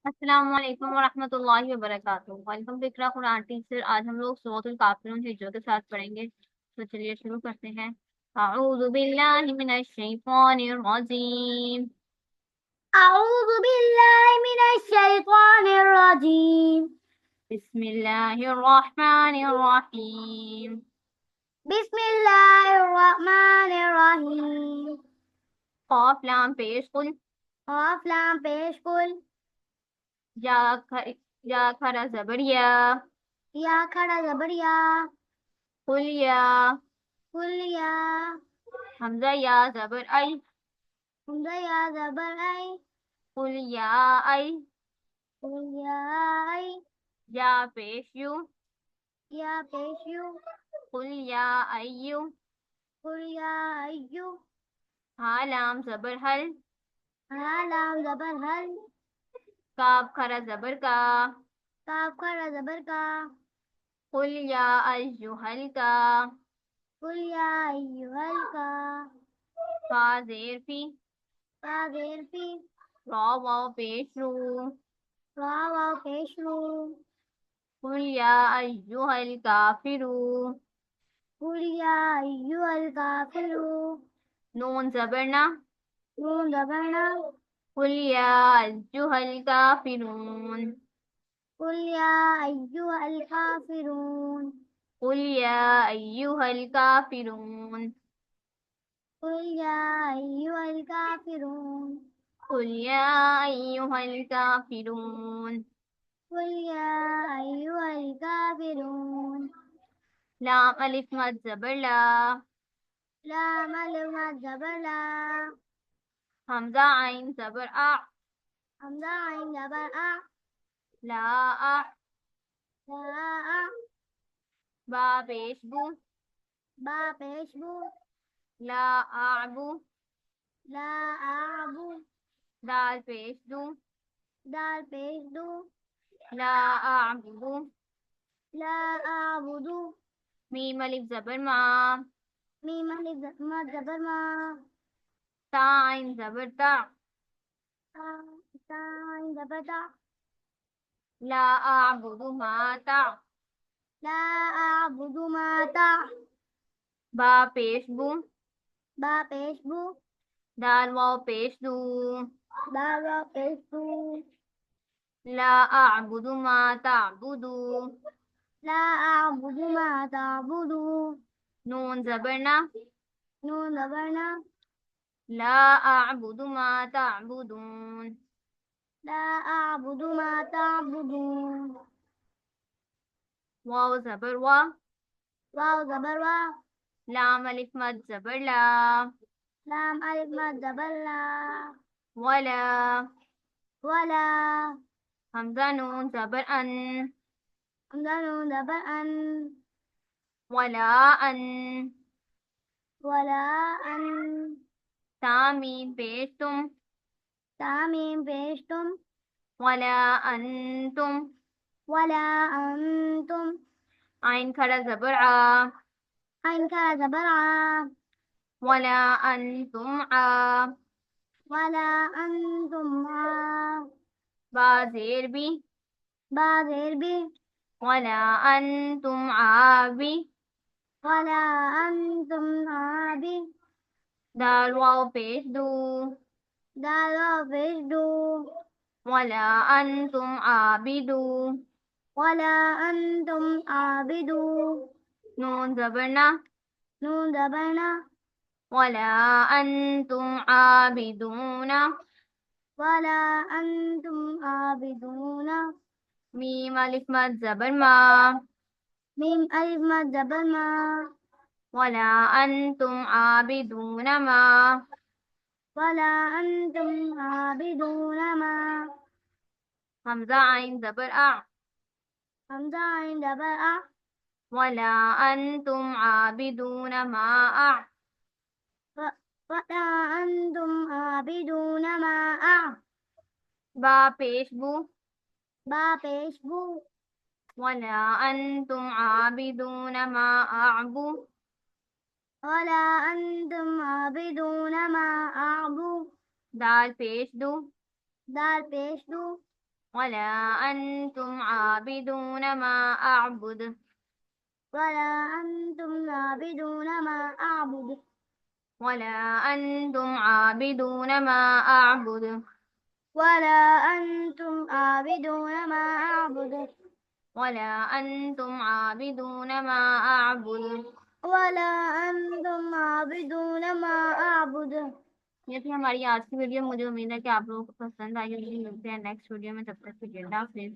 अस्सलाम वालेकुम वरहमतुल्लाहि वबरकातुहू। Welcome to Iqra Quran teacher. आज हम लोग सूरतुल काफिरून हिज्रों के साथ पढ़ेंगे, तो चलिए शुरू करते हैं। अऊज़ु बिल्लाहि मिनश शैतानिर रजीम। أعوذ بالله من الشيطان الرجيم बिस्मिल्लाहिर रहमानिर रहीम। بسم الله الرحمن الرحيم क़ाफ लाम पेश कुल। قاف لام पेश कुल या ख या खरा ज़बर या खड़ा जबर या कुल या। कुल या हमज़ा या ज़बर आई। हमजा या जबर आई कुल या आई। कुल या आई या पेश या पेश यू कुल या अय्यु। कुल या अय्यू हा लाम ज़बर हल। हा लाम जबर हल काफ खरा ज़बर का। काफ खड़ा जबर का कुल या अय्युहल का। कुल या अय्युहल का फा ज़ेर फी। फा ज़ेर फी रॉ वाव पेश रू। रा वाव पेश रू कुल या अय्युहल काफिरू। कुल या अय्युहल काफिरू नून ज़बर ना। नून जबर ना कुल या अय्युहल काफिरून। कुल या अय्युहल काफिरून कुल या अय्युहल काफिरून। कुल या अय्युहल काफिरून कुल या अय्युहल काफिरून। कुल या अय्युहल काफिरून लाम अलिफ मद ज़बर ला। लाम अलिफ मद जबर ला हमज़ा आइन ज़बर आ। हमजा आइन जबर आ ला आ। ला आ बा पेश बू। बा पेश बू ला आबू। ला आबू दाल पेश दू। दाल पेश दू ला आबू। ला आबुदू मीम अलिफ ज़बर मा। मीम अलिफ मद जबर मा ता आइन ज़बर ता। ता आइन जबर ता ला आबुदु मा ता। ला आबुदु मा ता बा पेश बू। बा पेश बू दाल वाव पेश दू। दाल वाव पेश बू ला आबुदु मा ताबुदू। ला आबुदु मा ताबुदू नून ज़बर ना। नून जबर ना ला आबुदु मा ताबुदून। ला आबुदु मा ताबुदून वाव ज़बर वा। वाव जबर वा लाम अलिफ मद ज़बर ला। लाम अलिफ मद जबर ला वला। वला हमज़ा नून ज़बर अन। हमजा नून जबर अन वला अन। वला अन तामीम पेश तुम। तामीम पेश तुम वला अंतुम। वला अंतुम आइन खरा ज़बर आ। आइन का जबर आ वला अंतुम आ। वला अंतुम आ बा ज़ेर बी। बा ज़ेर बी वला अंतुम आबी। वला अंतुम आबी दाल वाव पेश दू। दाल वाव पेश दू वला अंतुम आबिदू। वला अंतुम आबिदू नून ज़बर ना। नून जबर ना वला अंतुम आबिदूना। वला अंतुम आबिदूना मीम अलिफ मद ज़बर मा। मीम अलिफ मद जबर मा वला अंतुम आबिदून मा। वला अंतुम आबिदूना मा हमज़ा आइन ज़बर आ। हमजा आइन जबर आ वला अंतुम आबिदून मा आ। वला अंतुम आबिदूना मा आ बा पेश बू। बा पेश बू वला अंतुम आबिदून मा अअबू। वला अंतुम आबिदूना मा आबू दाल पेश दू। दाल पेश दू वला अंतुम आबिदून मा अअबुद वला अंतुम आबिदून मा अअबुद वला अंतुम आबिदून मा अअबुद वला अंतुम आबिदून मा अअबुद वला अंतुम आबिदून मा अअबुद वला अंतुम आबिदून मा अअबुद। ये थी हमारी आज की वीडियो। मुझे उम्मीद है कि आप लोगों को पसंद आई होगी। मिलते हैं नेक्स्ट वीडियो में, तब तक के लिए अल्लाह हाफिज़।